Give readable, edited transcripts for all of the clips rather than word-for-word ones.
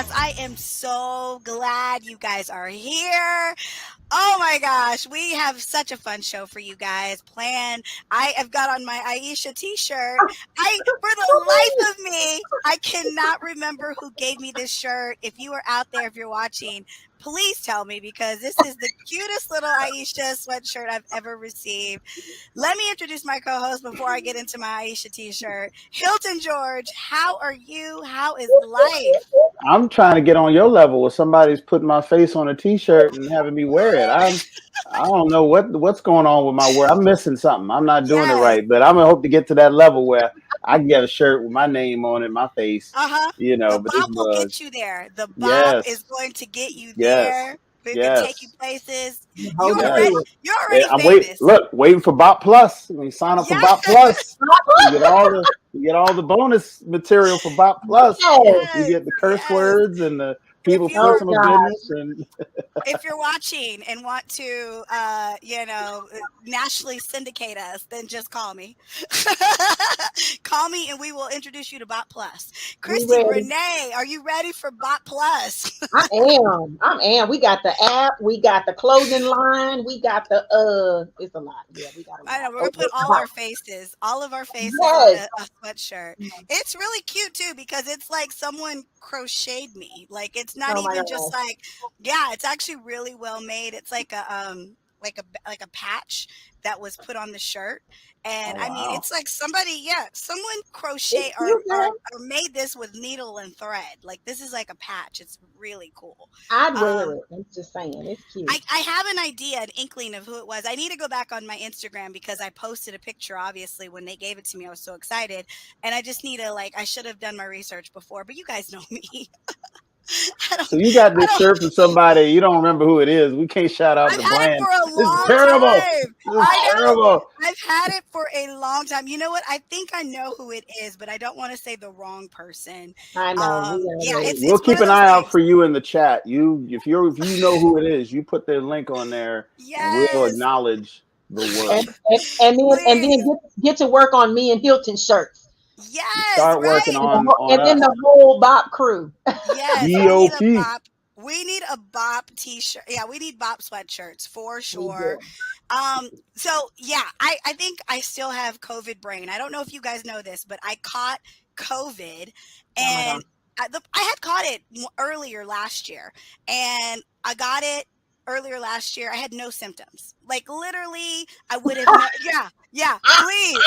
yes. I am so glad you guys are here. Oh my gosh, we have such a fun show for you guys planned. I have got on my Aisha t-shirt. For the life of me, I cannot remember who gave me this shirt. If you are out there, if you're watching, please tell me because this is the cutest little Aisha sweatshirt I've ever received. Let me introduce my co-host before I get into my Aisha t-shirt. Hilton George, how are you? How is life? I'm trying to get on your level where somebody's putting my face on a t-shirt and having me wear it. I don't know what's going on with my work. I'm missing something. I'm not doing it Yes. right, but I'm gonna hope to get to that level where I can get a shirt with my name on it, my face, Uh-huh. The but this bop will mug. get you there. The bop is Yes, going to get you yes, there. It can take you yes, places. You Hold it yes. already to you're already I'm wait. famous. Look, waiting for Bot Plus. When you sign up for Yeah. Bot Plus, you get all the bonus material for Bot Plus. it. You Yes. get the curse Yes. words and the If people you're Oh personal business gosh. and if you're watching and want to nationally syndicate us, then just call me. Call me and we will introduce you to Bot Plus. We Christy ready. Renee, are you ready for Bot Plus? I am. I am. We got the app. We got the clothing line. We got the it's a lot. Yeah, we got a I lot. know we're gonna Oh, put all of our faces on yes. a sweatshirt. It's really cute too because it's like someone crocheted me. Like it's not Oh my even just gosh. like, yeah, it's actually really well made. It's like a patch that was put on the shirt, and oh I mean wow. it's like someone It's crochet cute, girl. or made this with needle and thread. Like this is like a patch. It's really cool. I'd wear Um, it. I'm just saying. It's I, cute. I have an idea, an inkling of who it was. I need to go back on my Instagram because I posted a picture, obviously, when they gave it to me. I was so excited. And I just need to, like, I should have done my research before, but you guys know me. I So don't, you got I this don't, shirt from somebody you don't remember who it is. We can't shout out I've the had it brand. for a This is long terrible. time. This is I know. terrible. I've had it for a long time. You know what? I think I know who it is, but I don't want to say the wrong person. I know. We Yeah, gotta We'll it's one keep of an those eye out things. for you in the chat. If you know who it is, you put their link on there and we'll Yes, acknowledge the work. please. get to work on me and Hilton shirts. Yes, Start working right. And on and then us. the whole Bop crew. Yes, we need a BOP. bop. We need a bop t-shirt. Yeah, we need bop sweatshirts for We sure. do. So yeah, I think I still have COVID brain. I don't know if you guys know this, but I caught COVID Oh my gosh. and I had caught it earlier last year and I got it earlier last year. I had no symptoms. Like literally, I would have yeah, yeah, please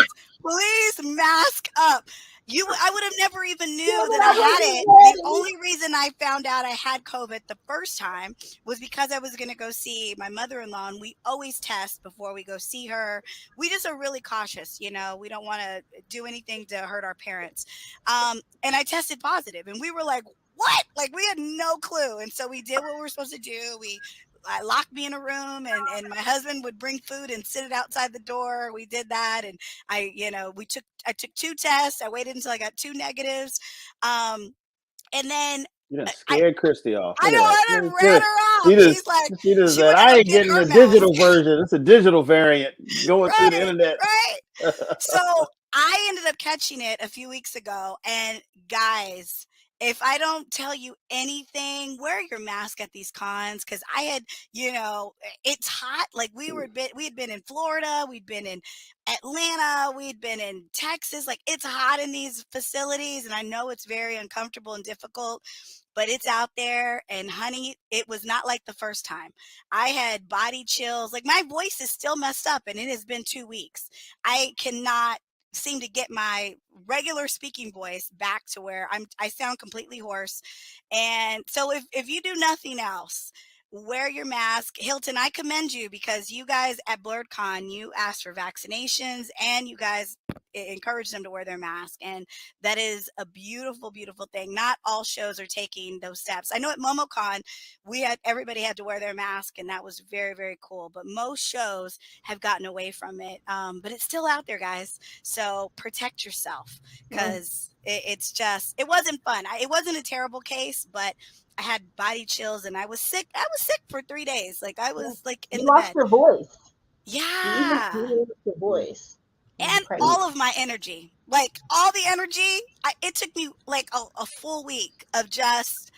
mask up. I would have never even knew that I had it. The only reason I found out I had COVID the first time was because I was going to go see my mother-in-law, and we always test before we go see her. We just are really cautious, we don't want to do anything to hurt our parents. And I tested positive, and we were like, what? Like we had no clue. And so we did what we were supposed to do. I locked me in a room and my husband would bring food and sit it outside the door. We did that. And I took two tests. I waited until I got two negatives. And then You done I, scared Christy off. I Look know at that. I done ran her She off. just She's like, she just she said, went to I go ain't get getting her the digital mask. version. It's a digital variant going through the Right, internet. right. So I ended up catching it a few weeks ago. And guys, if I don't tell you anything, wear your mask at these cons because it's hot. Like we had been in Florida, we'd been in Atlanta, we'd been in Texas. Like it's hot in these facilities, and I know it's very uncomfortable and difficult, but it's out there. And honey, it was not like the first time. I had body chills. Like my voice is still messed up, and it has been 2 weeks. I cannot seem to get my regular speaking voice back to where I sound completely hoarse. And so if you do nothing else, wear your mask. Hilton, I commend you because you guys at BLERDCon, you asked for vaccinations and you guys encourage them to wear their mask. And that is a beautiful, beautiful thing. Not all shows are taking those steps. I know at MomoCon, everybody had to wear their mask, and that was very, very cool. But most shows have gotten away from it. But it's still out there, guys. So protect yourself Mm. because it wasn't fun. It wasn't a terrible case, but I had body chills and I was sick. I was sick for 3 days. Like I Yeah. was like You in the lost bed. your voice. You Yeah. lost your voice. And Crazy. all of my energy, like all the energy, it took me like a full week of just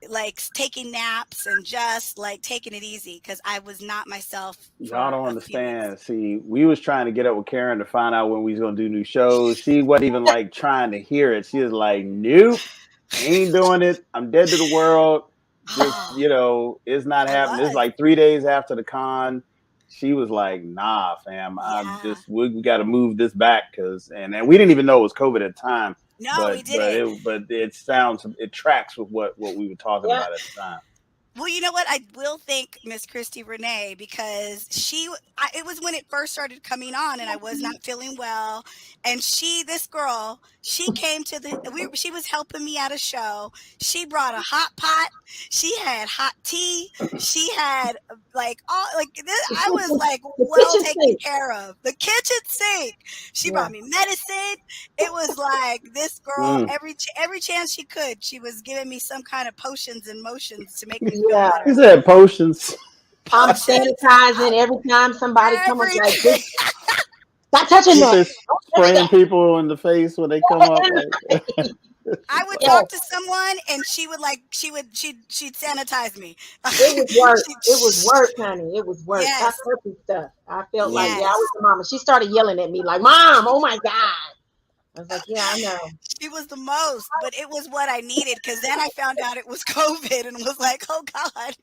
like taking naps and just like taking it easy because I was not myself Y'all for don't a few weeks. understand. See, we was trying to get up with Karen to find out when we was gonna do new shows. She wasn't even like trying to hear it. She was like, "Nope, ain't doing it. I'm dead to the world. Just Oh, it's not I happening." It's was. like 3 days after the con. She was like, "Nah, fam. I'm Yeah. just we got to move this back because and we didn't even know it was COVID at the time, No, we but didn't. it tracks with what we were talking Yeah. about at the time." Well, you know what? I will thank Miss Christi Renee because it was when it first started coming on and I was not feeling well. And this girl, she came to she was helping me at a show. She brought a hot pot. She had hot tea. She had like I was like The well kitchen taken sink. care of. The kitchen sink. She Yeah. brought me medicine. It was like this girl Mm. every chance she could, she was giving me some kind of potions and motions to make me feel Yeah. He better. said potions. I'm Potions, sanitizing every time somebody come up like everything. this. Stop touching What that. they Don't touch spraying people in the face when they come up that. like I would Yeah. talk to someone and she'd sanitize me. It was work. It was She, work, honey. It was work. That yes, purpose stuff. I felt like, mm. yeah, I was yes. the mama. She started yelling at me like, "Mom, oh my God." I was like, yeah, I know. She was the most, but it was what I needed because then I found out it was COVID and was like, oh God.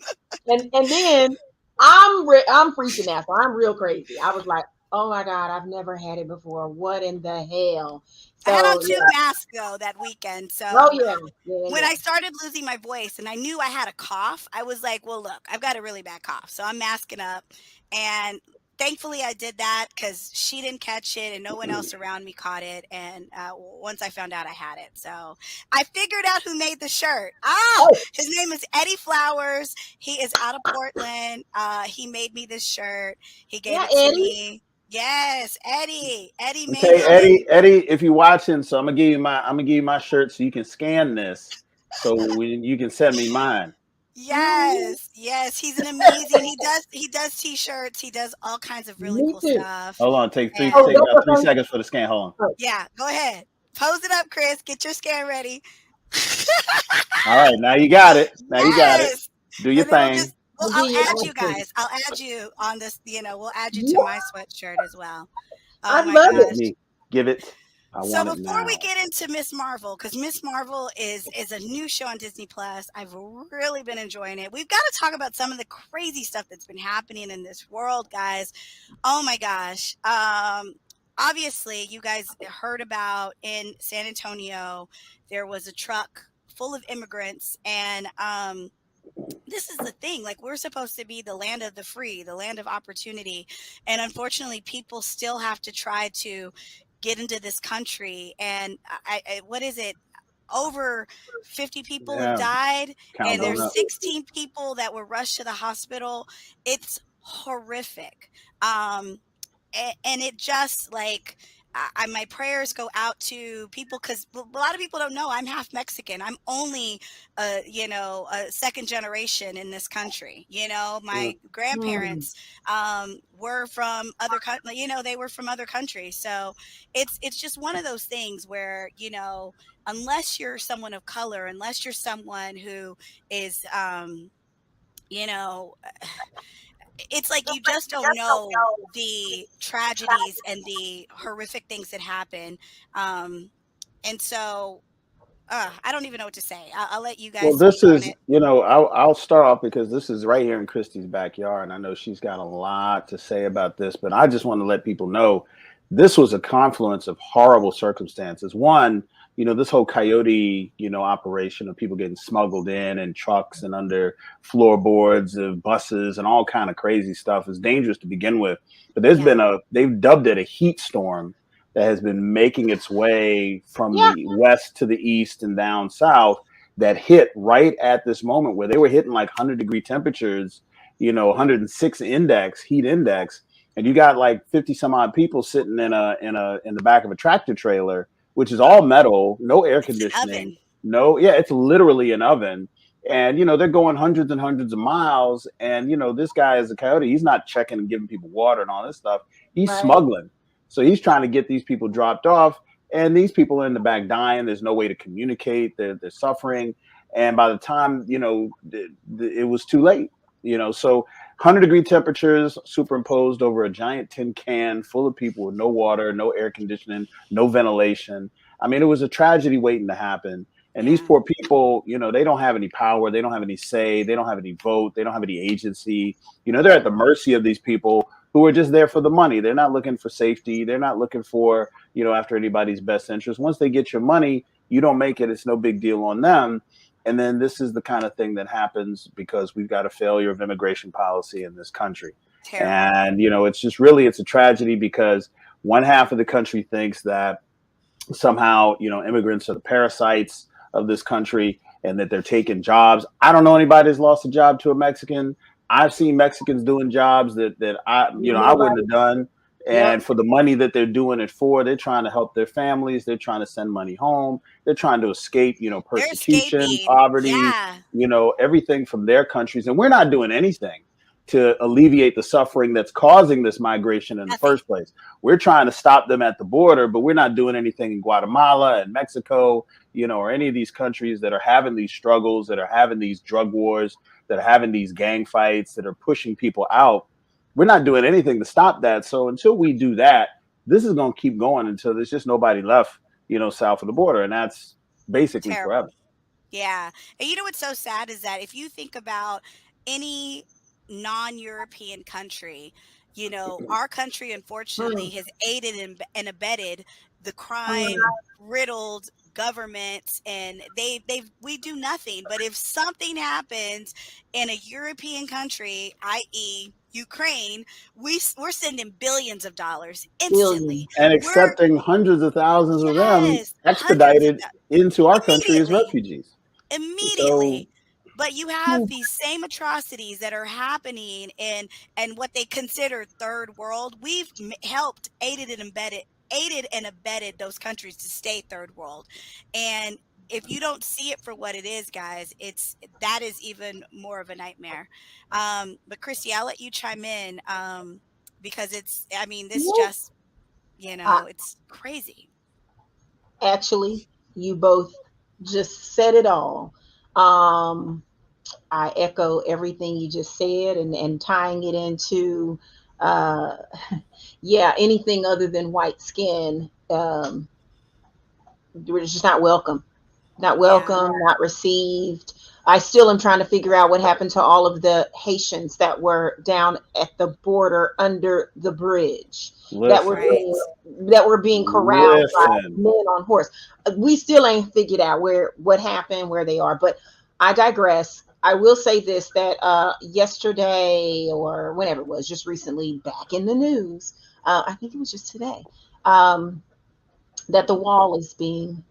And then I'm freaking out. So I'm real crazy. I was like, oh my God, I've never had it before. What in the hell? I had on So two yeah. masks though that weekend. Oh So yeah. Yeah, when yeah. I started losing my voice and I knew I had a cough, I was like, well, look, I've got a really bad cough. So I'm masking up. And thankfully I did that because she didn't catch it and no one else around me caught it. And once I found out I had it. So I figured out who made the shirt. Ah, Oh, his name is Eddie Flowers. He is out of Portland. He made me this shirt. He gave yeah, it to Eddie. me. Yes, Eddie. Eddie made Okay, it. And Eddie, if you're watching, so I'm gonna give you my shirt so you can scan this, so you can send me mine. Mhm. yes, yes, he's an amazing he does t-shirts, he does all kinds of really Me cool too. stuff. Hold on, Oh, take And don't about work three on. seconds for the scan. Hold on. Oh, yeah, go ahead. Pose it up, Chris. Get your scan ready. All right, now you got it. Now you got it. Yes. Do your And it'll thing. just well, I'm I'll gonna give you add you options. guys. I'll add you on this, we'll add you to Yeah, my sweatshirt as well. I Oh my love Give it. gosh. me, give it. I So want it before we now. get into Miss Marvel, because Miss Marvel is a new show on Disney Plus, I've really been enjoying it. We've got to talk about some of the crazy stuff that's been happening in this world, guys. Oh my gosh. Obviously, you guys heard about in San Antonio, there was a truck full of immigrants, and this is the thing, like we're supposed to be the land of the free, the land of opportunity, and unfortunately people still have to try to get into this country. And what is it, over 50 people have Yeah, died count and going there's up. 16 people that were rushed to the hospital. It's horrific. um and it just like my prayers go out to people because a lot of people don't know I'm half Mexican. I'm only a second generation in this country. My Mm. Hmm. grandparents were from other they were from other countries. So it's just one of those things where unless you're someone of color, unless you're someone who is you know it's like you just don't know the tragedies and the horrific things that happen. Um, and so I don't even know what to say. I'll let you Well, guys this speak on is, it. I'll start off because this is right here in Christie's backyard, and I know she's got a lot to say about this, but I just want to let people know this was a confluence of horrible circumstances. One, this whole coyote, operation of people getting smuggled in trucks and under floorboards of buses and all kind of crazy stuff is dangerous to begin with. But Yeah. they've dubbed it a heat storm that has been making its way from Yeah, the west to the east and down south that hit right at this moment where they were hitting like 100-degree temperatures, 106 heat index, and you got like 50 some odd people sitting in the back of a tractor trailer, which is all metal, no air It's an conditioning, oven. no, yeah, it's literally an oven. And they're going hundreds and hundreds of miles, and this guy is a coyote. He's not checking and giving people water and all this stuff. He's right. smuggling. So he's trying to get these people dropped off, and these people are in the back dying. There's no way to communicate. They're suffering. And by the time, it was too late. So 100-degree temperatures superimposed over a giant tin can full of people with no water, no air conditioning, no ventilation. I mean, it was a tragedy waiting to happen. And these Yeah. poor people, they don't have any power. They don't have any say. They don't have any vote. They don't have any agency. They're at the mercy of these people who are just there for the money. They're not looking for safety. They're not looking for, after anybody's best interest. Once they get your money, you don't make it. It's no big deal on them. And then this is the kind of thing that happens because we've got a failure of immigration policy in this country. Terrible. And, it's a tragedy because one half of the country thinks that somehow, immigrants are the parasites of this country and that they're taking jobs. I don't know anybody that's lost a job to a Mexican. I've seen Mexicans doing jobs that I wouldn't have done. Yep. And for the money that they're doing it for, they're trying to help their families. They're trying to send money home. They're trying to escape, They're persecution, escaping. poverty, Yeah. everything from their countries. And we're not doing anything to alleviate the suffering that's causing this migration in the Nothing. first place. We're trying to stop them at the border, but we're not doing anything in Guatemala and Mexico, or any of these countries that are having these struggles, that are having these drug wars, that are having these gang fights, that are pushing people out. We're not doing anything to stop that. So until we do that, this is going to keep going until there's just nobody left, south of the border. And that's basically Terrible. forever. Yeah. And you know what's so sad is that if you think about any non-European country, our country unfortunately Mm, has aided and abetted the crime mm. riddled governments, and we do nothing. But if something happens in a European country, i.e. Ukraine, we're sending billions of dollars instantly. Billion. And We're accepting hundreds of thousands of them yes, hundreds of expedited into our country as immediately. refugees. So Immediately. But you have Mm. these same atrocities that are happening in what they consider third world. We've helped aided and abetted those countries to stay third world. And if you don't see it for what it is, guys, that is even more of a nightmare. But Christy, I'll let you chime in, because I mean, this Yeah. just, I, it's crazy. actually, you both just said it all. Um, I echo everything you just said, and tying it into, uh, yeah, anything other than white skin, we're just not welcome. Not Yeah. welcome, not received. I still am trying to figure out what happened to all of the Haitians that were down at the border under the bridge that were listen, Right. being that were being corralled by listen. men on horse. We still ain't figured out what happened, where they are. But I digress. I will say this, that yesterday or whenever it was, just recently back in the news, I think it was just today, um, that the wall is being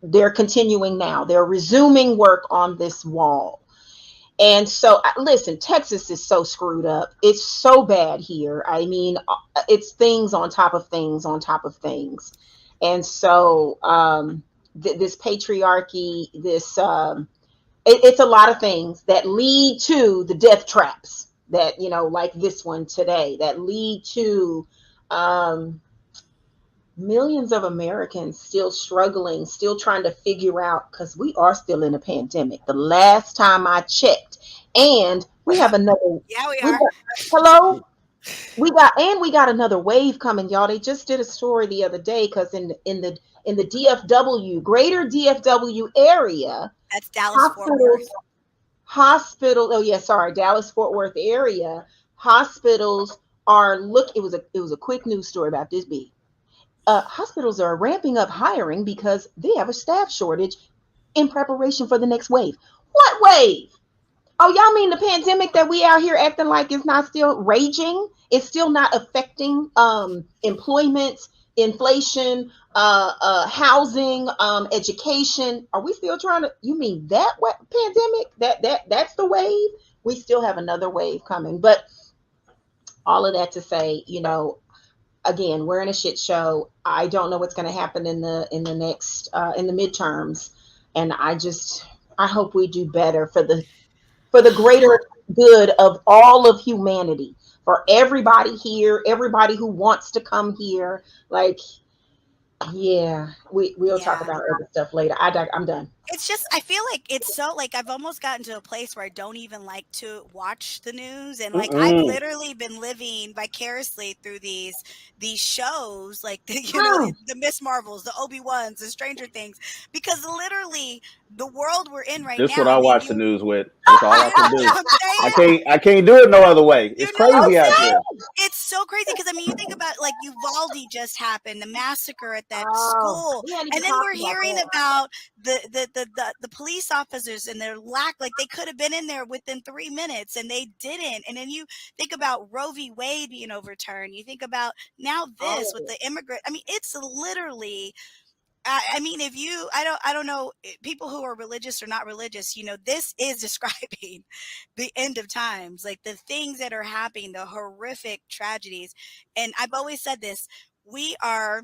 they're continuing now. They're resuming work on this wall. And so, listen, Texas is so screwed up. It's so bad here. I mean, it's things on top of things on top of things. And so, this patriarchy, it's a lot of things that lead to the death traps that, like this one today, that lead to, um, millions of Americans still struggling, still trying to figure out, because we are still in a pandemic. The last time I checked, and we have another. Yeah, we We are. got hello. We got another wave coming, y'all. They just did a story the other day because in the DFW, greater DFW area, That's Dallas Fort hospitals, Worth. oh yeah, sorry, Dallas Fort Worth area, hospitals are it was a quick news story about this big. Hospitals are ramping up hiring because they have a staff shortage in preparation for the next wave. What wave? Oh, y'all mean the pandemic that we out here acting like it's not still raging? It's still not affecting employment, inflation, housing, education. Are we still trying to? You mean that what pandemic? That's the wave. We still have another wave coming, but all of that to say, again, we're in a shit show. I don't know what's going to happen in the next in the midterms, and I hope we do better for the greater good of all of humanity, for everybody here, everybody who wants to come here. Like, yeah, we'll talk Yeah. about other stuff later. I'm done. It's just I feel like it's so like I've almost gotten to a place where I don't even like to watch the news, and like I've Mm-mm. literally been living vicariously through these shows like Oh, the Miss Marvels, the Obi-Wans, the Stranger Things, because literally the world we're in right This now. what I I mean, watch the news with. That's all I you know can what do. I'm I saying? can't I can't do it no other way. You It's know what I'm crazy out okay. there. saying? It's so crazy because I mean, you think about like Uvalde just happened, the massacre at that Oh, school, we hadn't even and then talked we're about hearing that. about the police officers and their lack, like they could have been in there within 3 minutes and they didn't. And then you think about Roe v. Wade being overturned. You think about now All this of with it. the immigrant. I mean, it's literally I mean, if you, I don't know, people who are religious or not religious, this is describing the end of times, like the things that are happening, the horrific tragedies. And I've always said this: we are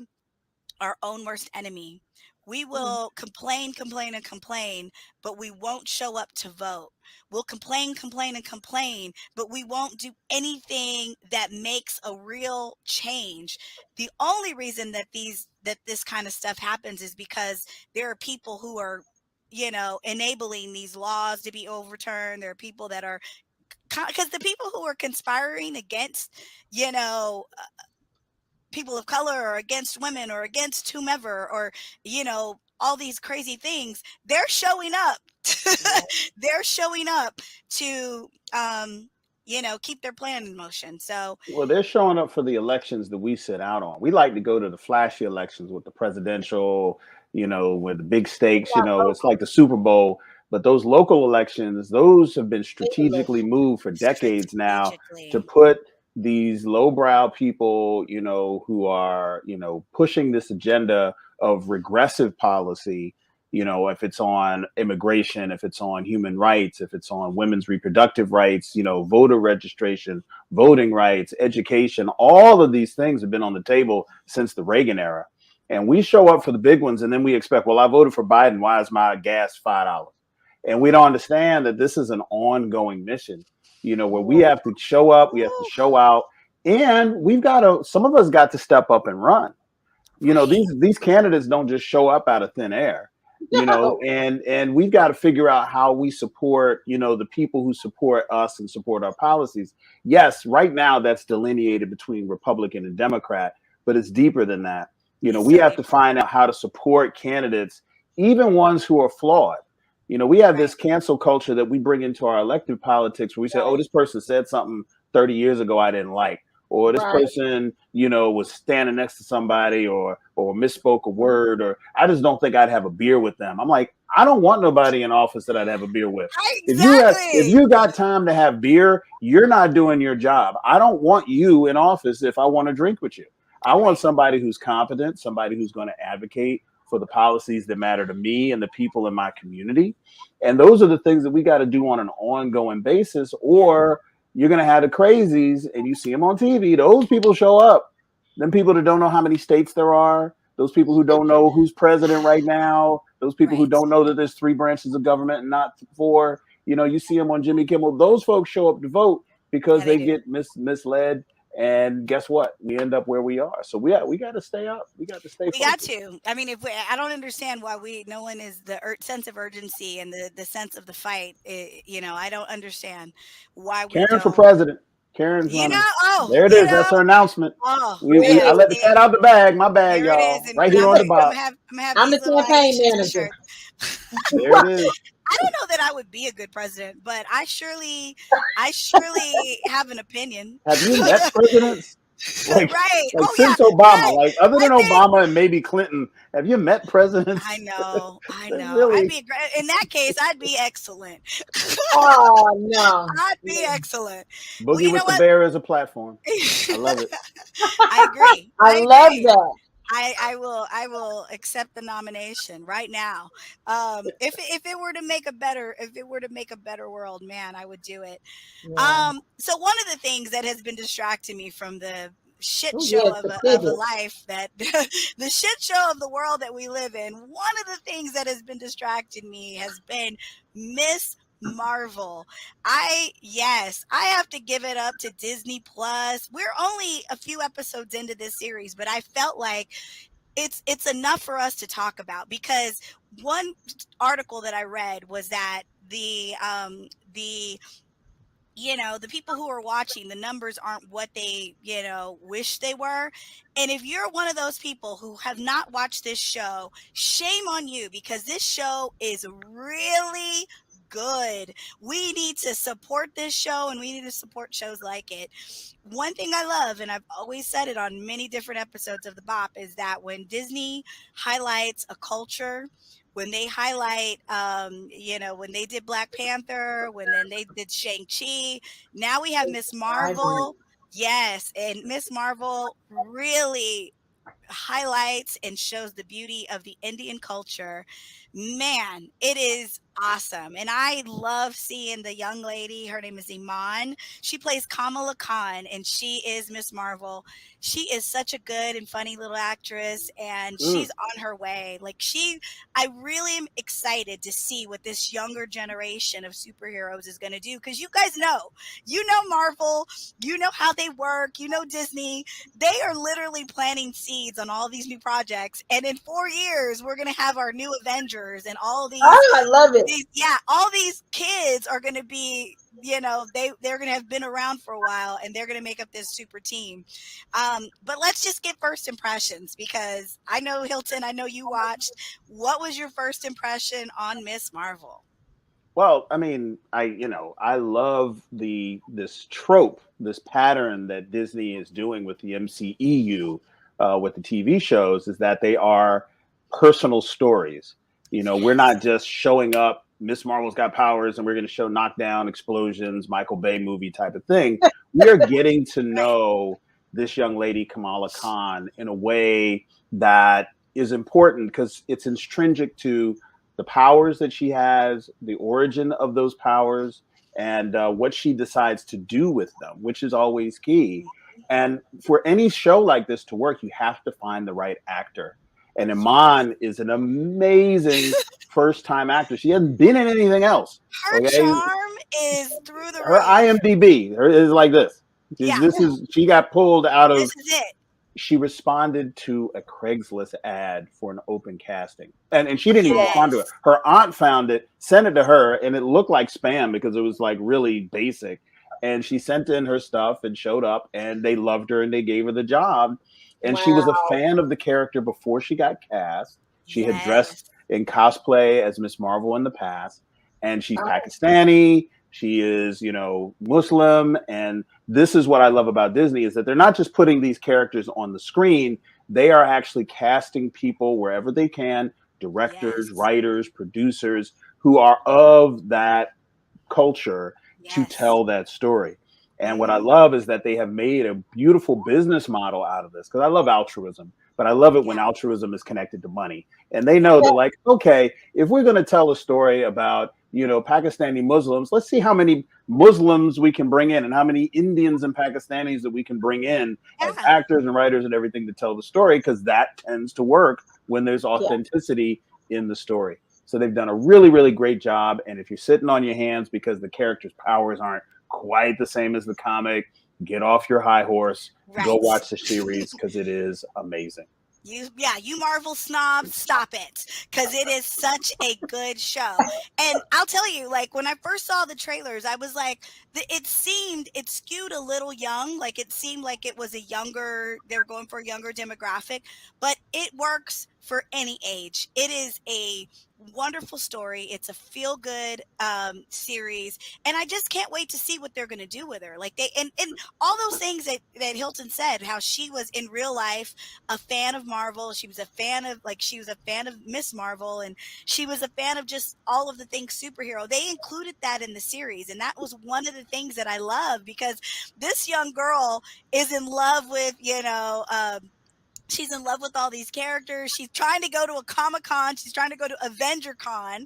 our own worst enemy. We Mm. will complain, complain, and complain, but we won't show up to vote. We'll complain, complain, and complain, but we won't do anything that makes a real change. The only reason that this kind of stuff happens is because there are people who are, enabling these laws to be overturned. There are people that are because the people who are conspiring against, you know, people of color or against women or against whomever or all these crazy things, they're showing up. Yeah. They're showing up to keep their plan in motion. So Well, they're showing up for the elections that we sit out on. We like to go to the flashy elections with the presidential, with the big stakes, Not it's local. like the Super Bowl. But those local elections, those have been Stimulus. strategically moved for decades now to strategically, put these lowbrow people, who are, pushing this agenda of regressive policy, if it's on immigration, if it's on human rights, if it's on women's reproductive rights, voter registration, voting rights, education, all of these things have been on the table since the Reagan era. And we show up for the big ones and then we expect, well, I voted for Biden. Why is my gas $5? And we don't understand that this is an ongoing mission, where we Yeah. have to show up, we have to woo, show out, and some of us got to step up and run. right, These candidates don't just show up out of thin air, No. and we've got to figure out how we support, the people who support us and support our policies. Yes, right now that's delineated between Republican and Democrat, but it's deeper than that. it's We so have to deeper, find out how to support candidates, even ones who are flawed. We have right, this cancel culture that we bring into our elective politics where we say, oh, Right. this person said something 30 years ago I didn't like, or this Right. person, was standing next to somebody or misspoke a word, or I just don't think I'd have a beer with them. I'm like, I don't want nobody in office that I'd have a beer with. right, If exactly, you got time to have beer, you're not doing your job. I don't want you in office if I want to drink with you. I want right, somebody who's competent, somebody who's going to advocate for the policies that matter to me and the people in my community. And those are the things that we got to do on an ongoing basis, yeah, or you're going to have the crazies and you see them on TV. Those people show up. Them people that don't know how many states there are, those people who don't know who's president right now, those people who right, don't know that there's three branches of government and not four. You see them on Jimmy Kimmel. Those folks show up to vote because yeah, they they do. get misled. And guess what? We end up where we are. So we got to stay up. We got to stay We got focused. to. I mean, if we, I don't understand why no one is the sense of urgency and the sense of the fight. I don't understand why we Karen for don't. president. Karen's running. Oh, There it is. That's her announcement. oh I man, Yes. let the cat see, out the bag. My bag, there it is, y'all. and, Right and here I'm on gonna the I'm gonna box. have I'm gonna have I'm the these little campaign Aisha manager. t-shirts. There it is. I don't know that I would be a good president, but I surely have an opinion. Have you met presidents? Like, Right? like Oh yeah. since Obama, Hey, like other I than think Obama and maybe Clinton, have you met I presidents? know. I know. I'd Really, be a great. In that case, I'd be excellent. Oh no. I'd be No. excellent. Well, Boogie you know with the what? Bear is a platform. I love it. I agree. I I love agree. that. I will accept the nomination right now. If it were to make a better world, man, I would do it. Yeah. So one of the things that has been distracting me from the shit Oh show yes, of the a pivot. life that the shit show of the world that we live in, one of the things that has been distracting me has been Miss Marvel. Yes, I have to give it up to Disney Plus. We're only a few episodes into this series, but I felt like it's enough for us to talk about, because one article that I read was that the the people who are watching, the numbers aren't what they, wish they were. And if you're one of those people who have not watched this show, shame on you, because this show is really good. We need to support this show, and we need to support shows like it. One thing I love, and I've always said it on many different episodes of the BOP, is that when Disney highlights a culture, when they highlight, when they did Black Panther, when then they did Shang-Chi, now we have Miss I agree. Marvel. Yes, and Miss Marvel really highlights and shows the beauty of the Indian culture. Man, it is awesome. And I love seeing the young lady. Her name is Iman. She plays Kamala Khan, and she is Miss Marvel. She is such a good and funny little actress, and Mm. she's on her way. I really am excited to see what this younger generation of superheroes is going to do, because you guys know, Marvel, you know how they work, Disney. They are literally planting seeds on all these new projects, and in 4 years we're going to have our new Avengers, and all these Oh, I love it. these yeah, all these kids are going to be, they're going to have been around for a while, and they're going to make up this super team. But let's just get first impressions, because I know, Hilton, I know you watched. What was your first impression on Miss Marvel? Well, I mean, I love this trope, this pattern that Disney is doing with the MCEU, with the TV shows, is that they are personal stories. We're not Yes. just showing up. Miss Marvel's got powers, and we're going to show knockdown, explosions, Michael Bay movie type of thing. We are getting to Right. know this young lady, Kamala Khan, in a way that is important because it's intrinsic to the powers that she has, the origin of those powers, and what she decides to do with them, which is always key. And for any show like this to work, you have to find the right actor. And Yes. Iman is an amazing first time actor. She hasn't been in anything else. Her Okay. charm is through the Her roof. IMDb is like this. Yeah, She got pulled out this of, is it. she responded to a Craigslist ad for an open casting. And she didn't even Yeah. respond to it. Yes. Her aunt found it, sent it to her, and it looked like spam because it was like really basic. And she sent in her stuff and showed up, and they loved her and they gave her the job. And she was a Wow. fan of the character before she got cast. She had dressed Yes. in cosplay as Miss Marvel in the past, and she's Oh, Pakistani. She is, Muslim, and this is what I love about Disney, is that they're not just putting these characters on the screen, they are actually casting people wherever they can, directors, Yes. writers, producers who are of that culture to Yes. tell that story. And what I Mhm. love is that they have made a beautiful business model out of this, because I love altruism, but I love it when Yeah. altruism is connected to money. And they know, Right. they're like, okay, if we're going to tell a story about, Pakistani Muslims, let's see how many Muslims we can bring in and how many Indians and Pakistanis that we can bring in as Yeah. actors and writers and everything to tell the story, because that tends to work when there's yeah. authenticity in the story. So they've done a really, really great job. And if you're sitting on your hands because the character's powers aren't quite the same as the comic, get off your high horse, go Right. watch the series because it is amazing. You Marvel snobs, stop it, because it is such a good show. And I'll tell you, like, when I first saw the trailers, I was like, it skewed a little young. Like, it seemed like it was they were going for a younger demographic, but it works for any age. It is a wonderful story. It's a feel good series, and I just can't wait to see what they're going to do with her. Like, and all those things that Hilton said, how she was in real life a fan of Marvel. She was a fan of Miss Marvel, and she was a fan of just all of the things superhero. They included that in the series, and that was one of the things that I love, because this young girl is in love with, she's in love with all these characters. She's trying to go to a Comic Con. She's trying to go to Avenger Con.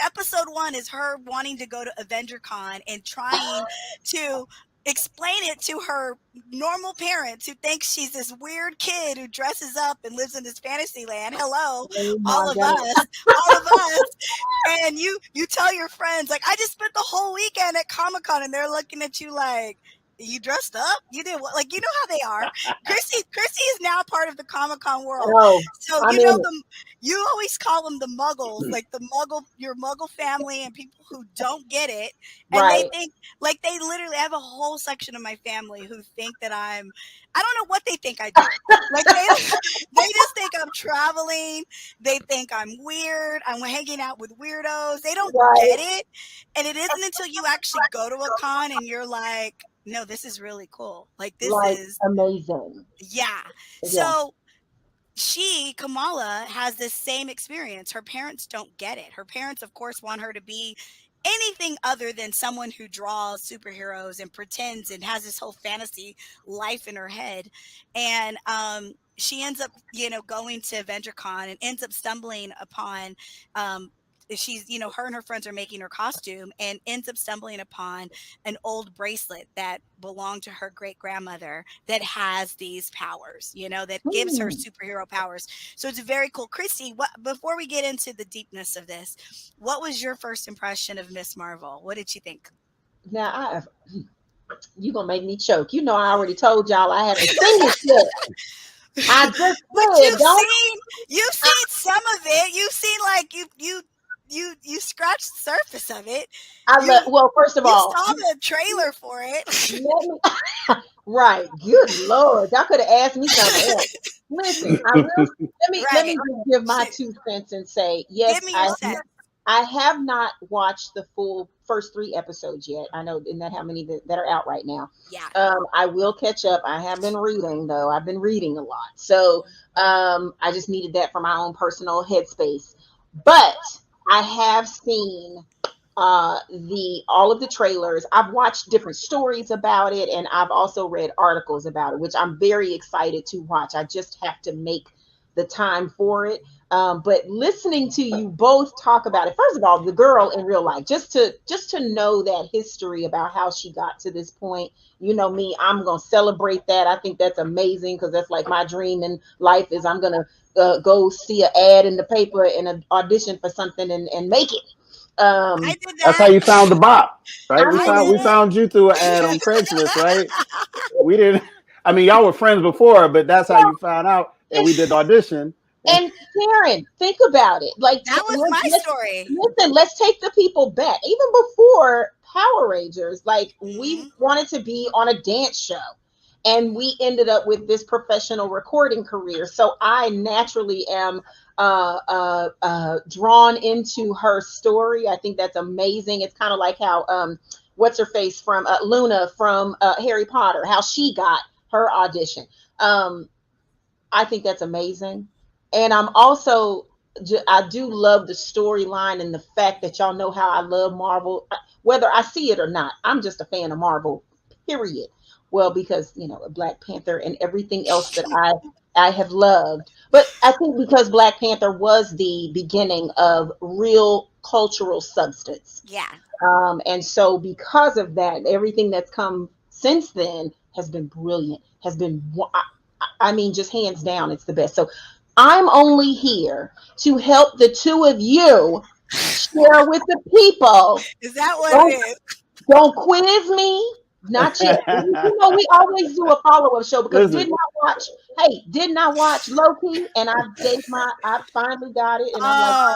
Episode one is her wanting to go to Avenger Con and trying to explain it to her normal parents, who think she's this weird kid who dresses up and lives in this fantasy land. Hello, Oh my all of God. us, all of us. And you tell your friends, like, I just spent the whole weekend at Comic Con, and they're looking at you like, You dressed up? You did what? Like, you know how they are. Christy is now part of the Comic-Con world. Oh, So, I'm you in know, it. you always call them the muggles, like your muggle family and people who don't get it. And they Right, think, like, they literally have a whole section of my family who think that I don't know what they think I do. Like, they just think I'm traveling. They think I'm weird. I'm hanging out with weirdos. They don't right, get it. And it isn't until you actually go to a con and you're like, no, this is really cool. Like, this like is, amazing. yeah. Yeah. So Kamala, has this same experience. Her parents don't get it. Her parents, of course, want her to be anything other than someone who draws superheroes and pretends and has this whole fantasy life in her head. And she ends up, going to VentureCon and ends up stumbling upon she's, her and her friends are making her costume and ends up stumbling upon an old bracelet that belonged to her great grandmother that has these powers, that gives her Hmm. superhero powers. So it's very cool. Christy, before we get into the deepness of this, what was your first impression of Miss Marvel? What did you think? Now you gonna make me choke. You know, I already told y'all I haven't seen it yet. I just But said, don't. you've I, seen some of it. You've seen, like, you scratched the surface of it. love. You Well, first of you all, saw the trailer for it. let me. Right. Good Lord, y'all could have asked me something else. Listen, I will. Let me Right. just give my Shoot. 2 cents and say Give yes. me your sense. I have not watched the full first 3 episodes yet. I know, isn't that how many that are out right now? Yeah. I will catch up. I have been reading though. I've been reading a lot, so I just needed that for my own personal headspace. But I have seen the all of the trailers. I've watched different stories about it, and I've also read articles about it, which I'm very excited to watch. I just have to make the time for it. But listening to you both talk about it, first of all, the girl in real life, just to know that history about how she got to this point. You know me, I'm gonna celebrate that. I think that's amazing because that's like my dream in life is I'm gonna go see an ad in the paper and an audition for something and make it. I Um, did That's how that. you found the bop, right? I We I know found did we it. found you through an ad on Craigslist, right? We didn't. I mean, y'all were friends before, but that's how you found out. And And, we did the audition. And and Karen, think about it. Like, that was my story. listen. Let's take the people back. Even before Power Rangers, like we Hmm. wanted to be on a dance show, and we ended up with this professional recording career. So I naturally am drawn into her story. I think that's amazing. It's kind of like how what's her face from Luna from Harry Potter, how she got her audition. Um, I think that's amazing. And I'm also, I do love the storyline and the fact that y'all know how I love Marvel, whether I see it or not. I'm just a fan of Marvel, period. Well, because, Black Panther and everything else that I have loved. But I think because Black Panther was the beginning of real cultural substance. Yeah. And so, because of that, everything that's come since then has been brilliant, has been, I mean, just hands down, it's the best. So, I'm only here to help the two of you share with the people. Is that what it Don't, is? don't quiz me. Not yet. We always do a follow-up show because listen, did not watch Loki, and I finally got it, and I'm like, Oh,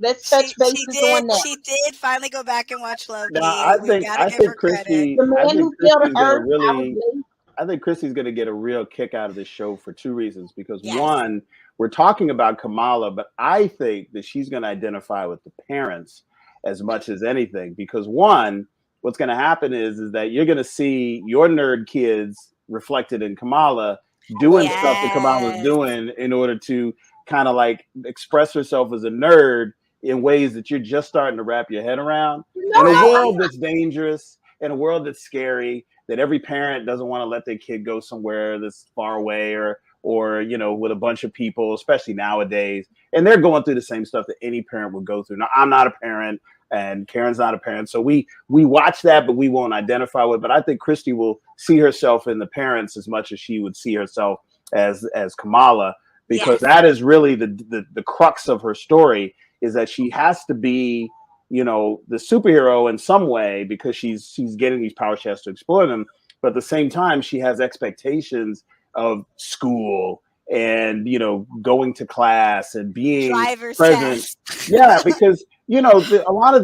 let's touch she bases on did. that. She did finally go back and watch now Loki. We've got to I give think her credit. The I man think who fell to Christy's gonna earth, I was really late. I think Christy's going to get a real kick out of this show for two reasons. Because Yes. one, we're talking about Kamala, but I think that she's going to identify with the parents as much as anything. Because one, what's going to happen is that you're going to see your nerd kids reflected in Kamala I love doing it. stuff that Kamala's Yes. doing in order to kind of like express herself as a nerd in ways that you're just starting to wrap your head around. In a No, Right. world that's dangerous, in a world that's scary, that every parent doesn't want to let their kid go somewhere that's far away or with a bunch of people, especially nowadays, and they're going through the same stuff that any parent would go through. Now, I'm not a parent, and Karen's not a parent, so we watch that, but we won't identify with. But I think Christy will see herself in the parents as much as she would see herself as Kamala, because Yes. that is really the crux of her story, is that she has to be the superhero in some way because she's getting these powers, she has to explore them. but at the same time, she has expectations of school and, going to class and being Driver's present. test. Yeah, because a lot of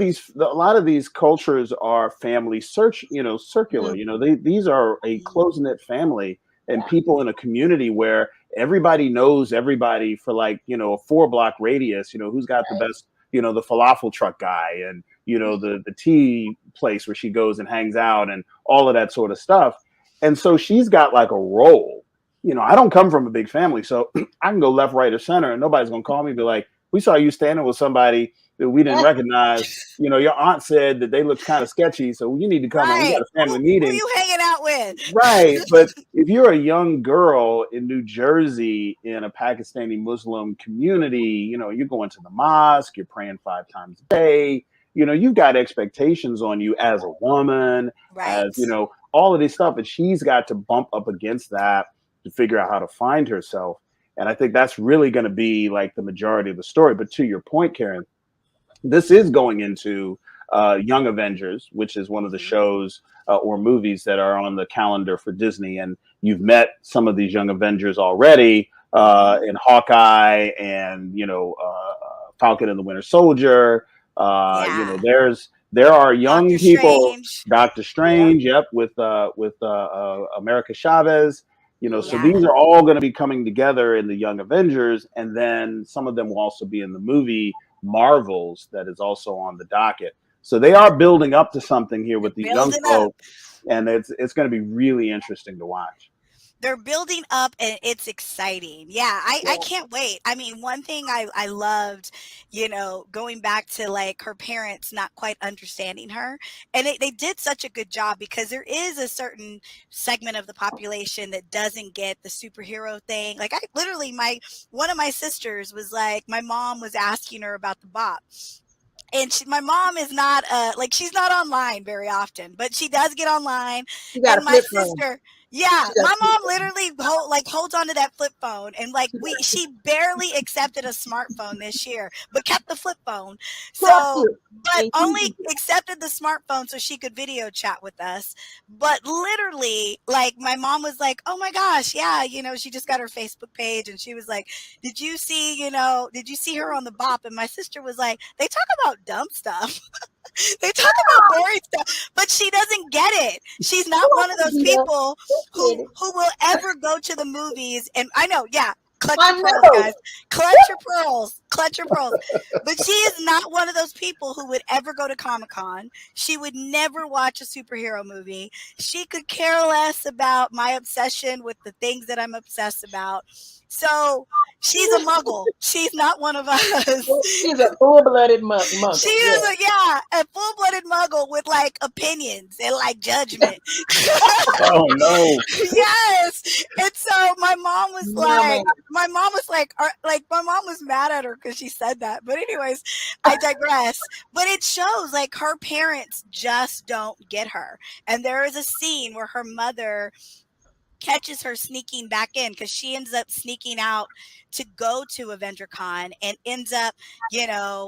these cultures are family search, circular. Mm, These are a Mhm. close knit family and yeah. people in a community where everybody knows everybody for, like, a 4 block radius. Who's got the best, the falafel truck guy, and the tea place where she goes and hangs out, and all of that sort of stuff. And so she's got like a role. I don't come from a big family, so I can go left, right, or center, and nobody's gonna call me and be like, "We saw you standing with somebody that we didn't recognize. Your aunt said that they looked kind of sketchy, so you need to come on. We got Right. a family Who meeting." you hanging out with? Right. But if you're a young girl in New Jersey in a Pakistani Muslim community, you're going to the mosque, you're praying 5 times a day, you've got expectations on you as a woman, as, Right. all of this stuff. And she's got to bump up against that to figure out how to find herself. And I think that's really going to be like the majority of the story. But to your point, Karen, this is going into Young Avengers, which is one of the Mhm. shows or movies that are on the calendar for Disney. And you've met some of these Young Avengers already Mhm. in Hawkeye and Falcon and the Winter Soldier. Yeah. There are young Doctor people. Strange. Doctor Yeah. Strange, yep, with America Chavez. So Mhm. these Yeah. are all going to be coming together in the Young Avengers, and then some of them will also be in the movie Marvels that is also on the docket. So they are building up to something here They're with these young building up. folk, and it's going to be really interesting to watch. They're building up and it's exciting. Yeah, I Yeah. can't wait. I mean, one thing I loved, going back to like her parents not quite understanding her. And they did such a good job because there is a certain segment of the population that doesn't get the superhero thing. Like I literally my one of my sisters was like, my mom was asking her about the BOP, and my mom is not like she's not online very often, but she does get online. You got a And my flip phone. sister, yeah, She got my a flip mom phone. literally holds onto that flip phone, and like she barely accepted a smartphone this year, but kept the flip phone. Trust So, you. but And only uses it. accepted the smartphone so she could video chat with us. But literally, like my mom was like, "Oh my gosh, yeah, she just got her Facebook page," and she was like, did you see her on the BOP? And my sister was like, they talk about dumb stuff. They talk about boring stuff, but she doesn't get it. She's not Oh, one of those yeah. people Just who kidding. who will ever go to the movies. And I know, yeah, clutch I your pearls, know. guys. Clutch your pearls. Clutch your pearls. But she is not one of those people who would ever go to Comic Con. She would never watch a superhero movie. She could care less about my obsession with the things that I'm obsessed about. So she's a muggle. She's not one of us. She's a full-blooded She muggle. is Yeah. a full-blooded muggle with like opinions and like judgment. Oh no! Yes. And so No, man. my mom was mad at her because she said that. But anyways, I digress. But it shows like her parents just don't get her. And there is a scene where her mother catches her sneaking back in because she ends up sneaking out to go to AvengerCon and ends up,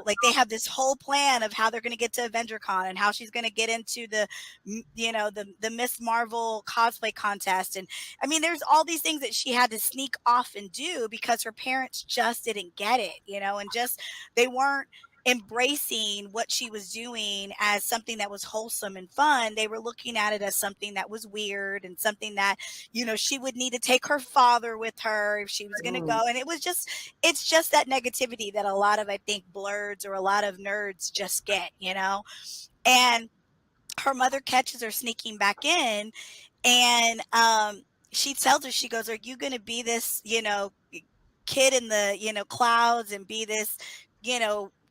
like they have this whole plan of how they're going to get to AvengerCon and how she's going to get into the Miss Marvel cosplay contest. And I mean, there's all these things that she had to sneak off and do because her parents just didn't get it, and just they weren't embracing what she was doing as something that was wholesome and fun. They were looking at it as something that was weird and something that she would need to take her father with her if she was going to Mm. go. And it's just that negativity that a lot of, I think, blurs or a lot of nerds just get. And her mother catches her sneaking back in, and she tells her, she goes, "Are you going to be this, kid in the, clouds and be this,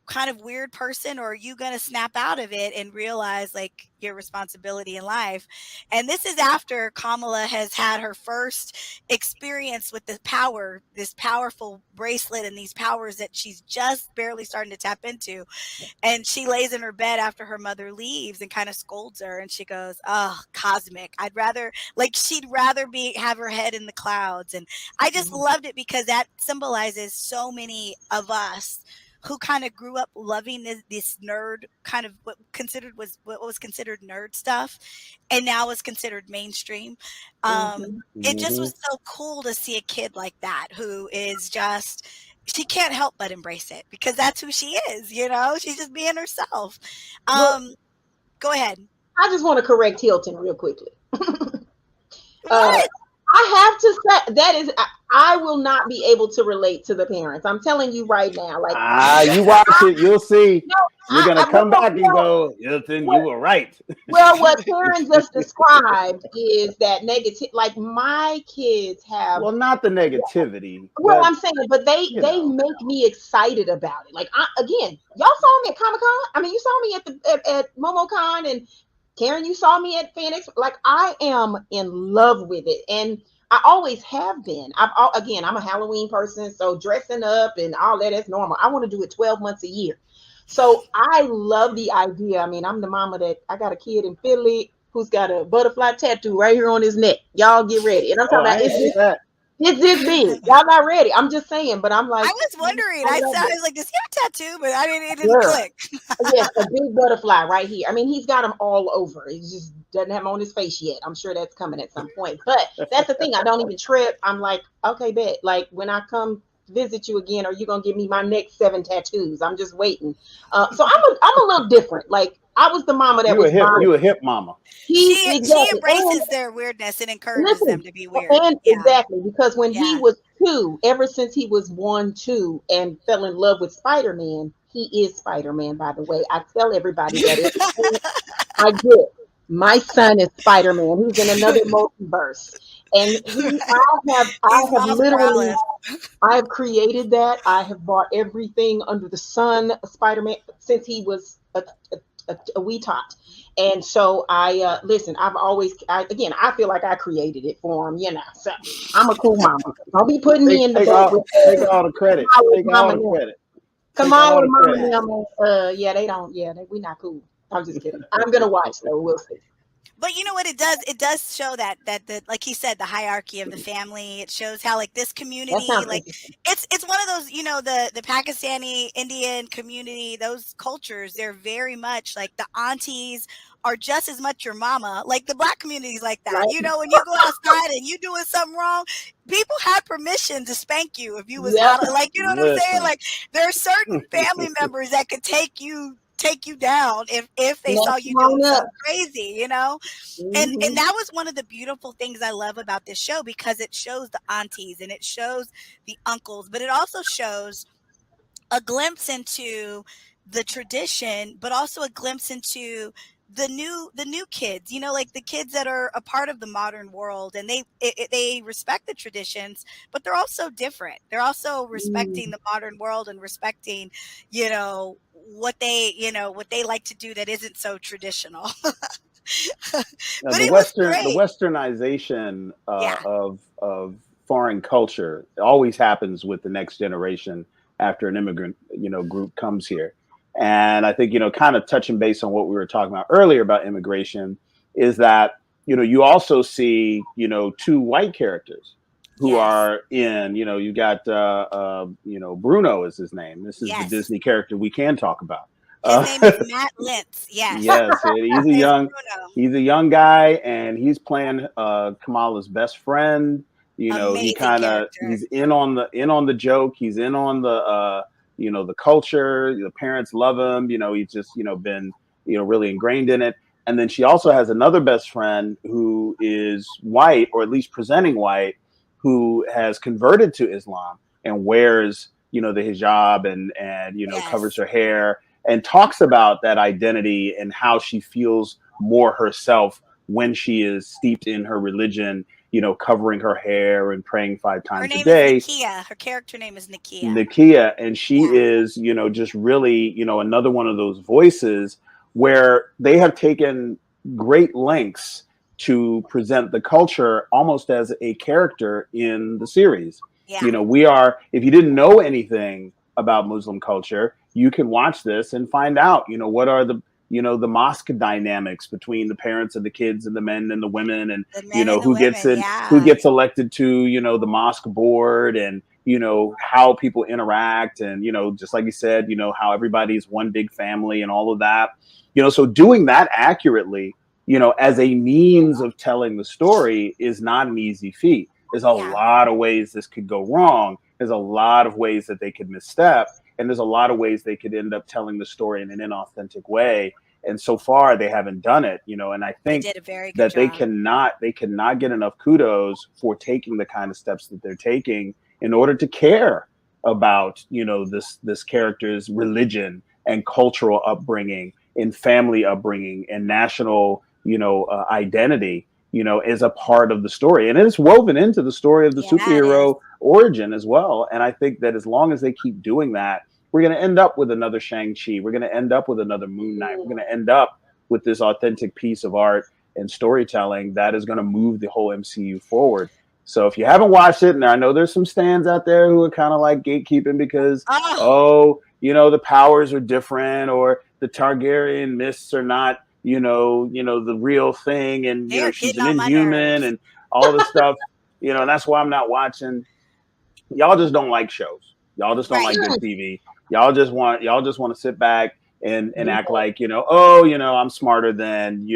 kind of weird person, or are you going to snap out of it and realize like your responsibility in life?" And this is after Kamala has had her first experience with the power, this powerful bracelet and these powers that she's just barely starting to tap into. And she lays in her bed after her mother leaves and kind of scolds her, and she goes, "Oh, cosmic. She'd rather be have her head in the clouds." And I just Mhm. loved it because that symbolizes so many of us who kind of grew up loving this nerd kind of what was considered nerd stuff, and now is considered mainstream. Mhm. It just Hmm. was so cool to see a kid like that who is just, she can't help but embrace it because that's who she is, you know? She's just being herself. Well, Um, Go ahead. I just want to correct Hilton real quickly. Uh, What? I have to say that is, I will not be able to relate to the parents. I'm telling you right now. Like, Ah, you watch it, you'll see. no, You're gonna come well, back and go, Hilton, you what, were right. what Karen just described is that negative. Like my kids have. Well, not the negativity, Well, but I'm saying, but they you they know. make me excited about it. Like again, y'all saw me at Comic Con. I mean, you saw me at MomoCon, and Karen, you saw me at Phoenix. Like I am in love with it, and I always have been. Again, I'm a Halloween person, so dressing up and all that's normal. I want to do it 12 months a year. So I love the idea. I mean, I'm the mama that I got a kid in Philly who's got a butterfly tattoo right here on his neck. Y'all get ready. And I'm Oh, talking I about ain't see that. it's this big. Y'all not ready. I'm just saying, but I'm I like, was wondering. I I love saw. I it. was like, "Does he have a tattoo?" But I didn't. It didn't Girl. click. Yes, a big butterfly right here. I mean, he's got them all over. He just doesn't have them on his face yet. I'm sure that's coming at some point. But that's the thing. I don't even trip. I'm like, okay, bet. Like when I come visit you again, are you gonna give me my next 7 tattoos? I'm just waiting. So I'm a little different. Like I was the mama that was buying. You a hip mama. He She exactly. And embraces their weirdness and encourages them listen, to be weird. and Yeah, exactly because when he yeah. was 2, ever since he was 1, 2, and fell in love with Spider-Man, he is Spider-Man. By the way, I tell everybody that every chance I get. My son is Spider-Man. He's in another multiverse, and I He's have Miles literally Morales. I have created that. I have bought everything under the sun, Spider-Man, since he was a wee tot. And so I listen. Again, I feel like I created it for him. So I'm a cool mama. Don't be putting me in the boat with Take all the credit. Kamala, Take all mama the now. credit. Take Kamala all the and mama credit. Yeah. now. Yeah, they don't. Yeah, we not cool. I'm just kidding. I'm gonna watch though. We'll see. But you know what it does? It does show that the, like he said, the hierarchy of the family. It shows how like this That community, sounds like interesting. it's one of those, the Pakistani Indian community, those cultures, they're very much like the aunties are just as much your mama. Like the black community is like that. Right? You know, when you go outside and you doing something wrong, people had permission to spank you if you was Yep. out of, like, you know what I'm saying? Listen. Like there are certain family members that could take you down if they Snatch saw them you doing on up. something crazy, you know? And Hmm. that was one of the beautiful things I love about this show because it shows the aunties and it shows the uncles, but it also shows a glimpse into the tradition, but also a glimpse into the new kids, like the kids that are a part of the modern world, and they respect the traditions, but they're also different. They're also respecting Mm. the modern world and respecting, what they like to do that isn't so traditional. Now, But it was The great. westernization Yeah. of foreign culture always happens with the next generation after an immigrant group comes here, and I think kind of touching base on what we were talking about earlier about immigration is that you also see 2 white characters who Yes. are in you got Bruno is his name. This is the Yes. Disney character we can talk about. His Uh, name is Matt Lintz. Yes. Yes, It's Bruno. he's a young guy, and he's playing Kamala's best friend. Amazing character. He's in on the joke. He's in on the the culture. The parents love him. He's just been really ingrained in it. And then she also has another best friend who is white, or at least presenting white, who has converted to Islam and wears the hijab and covers Yes. her hair and talks about that identity and how she feels more herself when she is steeped in her religion, covering her hair and praying 5 Her times a name is day. Nakia. Her character name is Nakia. Nakia, and she Yeah. is, just really, another one of those voices where they have taken great lengths to present the culture almost as a character in the series. Yeah. If you didn't know anything about Muslim culture, you can watch this and find out, what are the mosque dynamics between the parents and the kids and the men and the women, and The men and the who women. who Yeah. gets elected to the mosque board, and how people interact, and just like you said, how everybody's one big family and all of that. So doing that accurately, as a means of telling the story is not an easy feat. There's a Yeah. lot of ways this could go wrong. There's a lot of ways that they could misstep, and there's a lot of ways they could end up telling the story in an inauthentic way. And so far, they haven't done it. And I They think did a very good that they job. cannot they cannot get enough kudos for taking the kind of steps that they're taking in order to care about this character's religion and cultural upbringing and family upbringing and national identity, as a part of the story, and it's woven into the story of the Yeah, it is. superhero origin as well. And I think that as long as they keep doing that, we're going to end up with another Shang-Chi, we're going to end up with another Moon Knight, we're going to end up with this authentic piece of art and storytelling that is going to move the whole MCU forward. So if you haven't watched it, and I know there's some stands out there who are kind of like gatekeeping because, Oh, oh, the powers are different, or the Targaryen myths are not, the real thing, and they are she's getting an on my Inhuman nerves. and all this stuff. And that's why I'm not watching. Y'all just don't like shows. Y'all just don't like Right. good TV. Y'all just want to sit back and act Mhm. like, oh, I'm smarter than,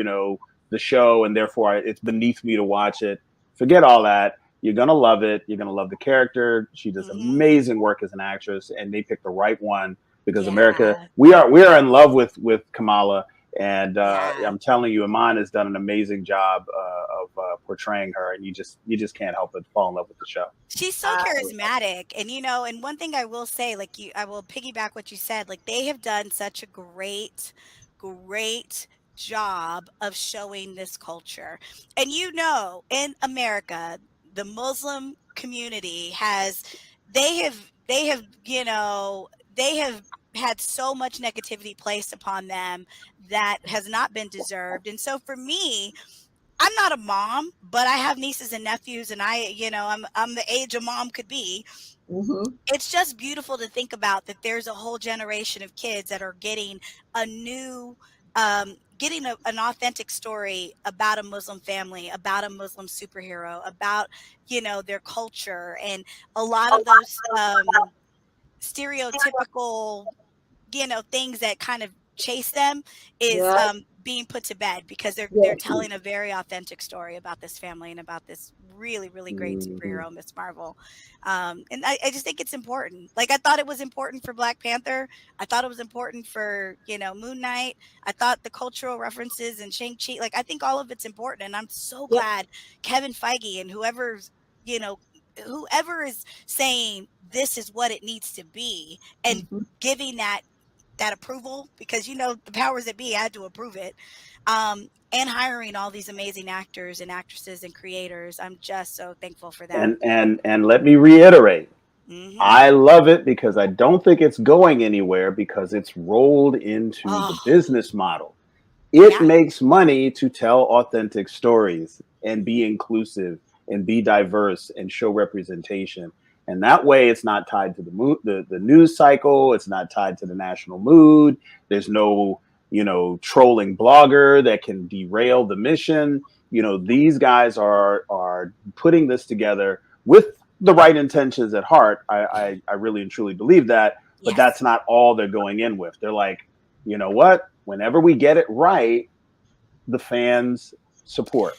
the show, and therefore it's beneath me to watch it. Forget all that. You're gonna love it. You're gonna love the character. She does Hmm. amazing work as an actress, and they picked the right one because America. Yeah. We are in love with Kamala, and Yeah. I'm telling you, Iman has done an amazing job of portraying her, and you just can't help but fall in love with the show. She's so I, charismatic. And and one thing I will say, like I will piggyback what you said, like they have done such a great job of showing this culture. And in America, the Muslim community they have had so much negativity placed upon them that has not been deserved. And so for me, I'm not a mom, but I have nieces and nephews, and I'm the age a mom could be. hmm It's just beautiful to think about that there's a whole generation of kids that are getting a new getting an authentic story about a Muslim family, about a Muslim superhero, about their culture, and a lot of those stereotypical things that kind of chase them is Yeah. being put to bed because they're Yes. telling a very authentic story about this family and about this really really great Mhm. superhero, Miss Marvel. And I just think it's important. Like I thought it was important for Black Panther. I thought it was important for Moon Knight. I thought the cultural references and Shang-Chi, like I think all of it's important, and I'm so Yep. glad Kevin Feige and you know whoever is saying this is what it needs to be and hmm giving that approval, because the powers that be had to approve it, and hiring all these amazing actors and actresses and creators. I'm just so thankful for that. And let me reiterate, Hmm. I love it because I don't think it's going anywhere because it's rolled into the Oh, business model. It yeah. makes money to tell authentic stories and be inclusive and be diverse and show representation. And that way, it's not tied to the news cycle. It's not tied to the national mood. There's no trolling blogger that can derail the mission. These guys are putting this together with the right intentions at heart. I really and truly believe that, but Yes. that's not all they're going in with. They're like, you know what? Whenever we get it right, the fans support,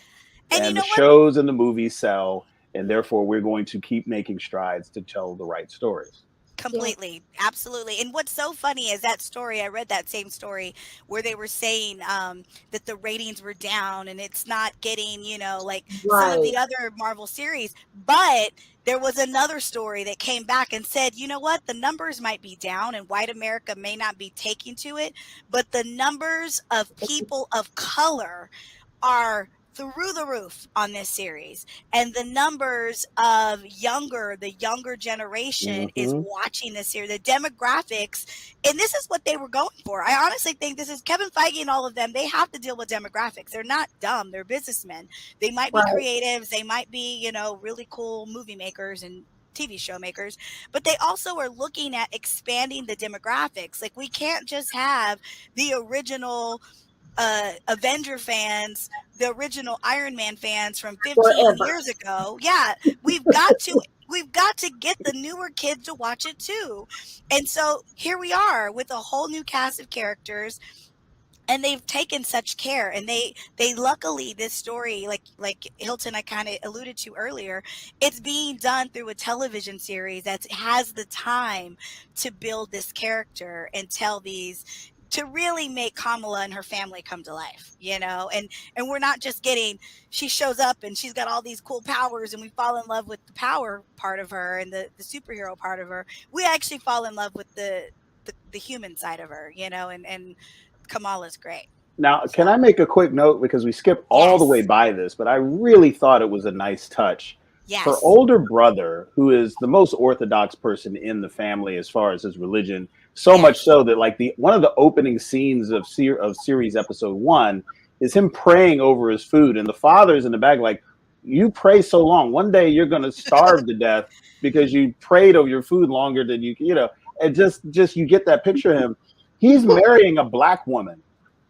And you and the know what? shows and the movies sell, and therefore we're going to keep making strides to tell the right stories. Yeah. Completely, absolutely. And what's so funny is that story. I read that same story where they were saying that the ratings were down and it's not getting, like some of Right. the other Marvel series. But there was another story that came back and said, you know what, the numbers might be down and white America may not be taking to it, but the numbers of people of color are through the roof on this series, and the numbers of the younger generation is Hmm. watching this series, the demographics. And this is what they were going for. I honestly think this is Kevin Feige and all of them. They have to deal with demographics. They're not dumb, they're businessmen. They might be Right. creatives, they might be really cool movie makers and TV show makers, but they also are looking at expanding the demographics. Like we can't just have the original Avenger fans, the original Iron Man fans from 15 Forever. years ago. Yeah, we've got to. we've got to get the newer kids to watch it too. And so here we are with a whole new cast of characters, and they've taken such care, and they luckily, this story, like Hilton, I kind of alluded to earlier, it's being done through a television series that has the time to build this character and tell these, to really make Kamala and her family come to life, and we're not just getting, she shows up and she's got all these cool powers and we fall in love with the power part of her and the superhero part of her. We actually fall in love with the human side of her, and Kamala's great. Now, can So, I make a quick note because we skipped all the way yes. by this, but I really thought it was a nice touch. Her Yes. older brother, who is the most orthodox person in the family as far as his religion, so much Yes. so that like the one of the opening scenes of series episode 1 is him praying over his food, and the father's in the back like, "You pray so long, one day you're going to starve to death because you prayed over your food longer than And just you get that picture of him. He's marrying a black woman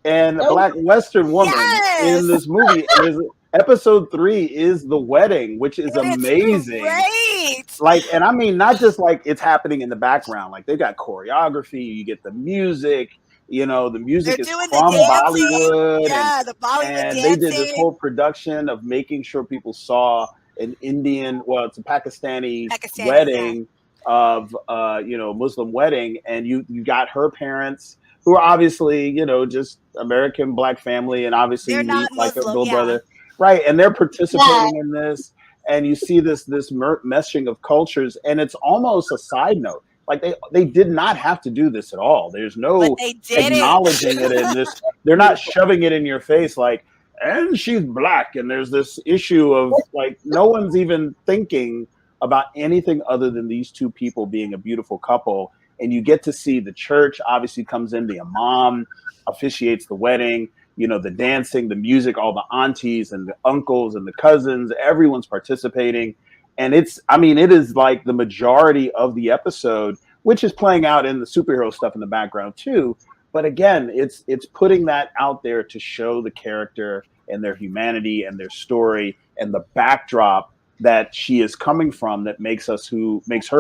and a Oh, black Western woman in Yes. this movie. And there's episode 3 is the wedding, which is It's amazing. great. Like, and I mean, not just like it's happening in the background, like they've got choreography, you get the music, the They're music is doing the from dancing. Bollywood, and Yeah, the Bollywood they did this dancing. whole production of making sure people saw an Indian, well, it's a Pakistani Pakistani, yeah. wedding of Muslim wedding, and you got her parents who are obviously just American black family, and obviously They're you meet not like her Muslim, little yeah. brother, right? And they're right. participating in this, and you see this meshing of cultures, and it's almost a side note. Like they did not have to do this at all. There's But no they did it. acknowledging it in this. They're not Beautiful. shoving it in your face like, and she's black, and there's this issue of like no one's even thinking about anything other than these two people being a beautiful couple. And you get to see the church obviously comes in, the imam officiates the wedding, the dancing, the music, all the aunties and the uncles and the cousins, everyone's participating. And it is like the majority of the episode, which is playing out in the superhero stuff in the background too. But again, it's putting that out there to show the character and their humanity and their story and the backdrop that she is coming from that makes her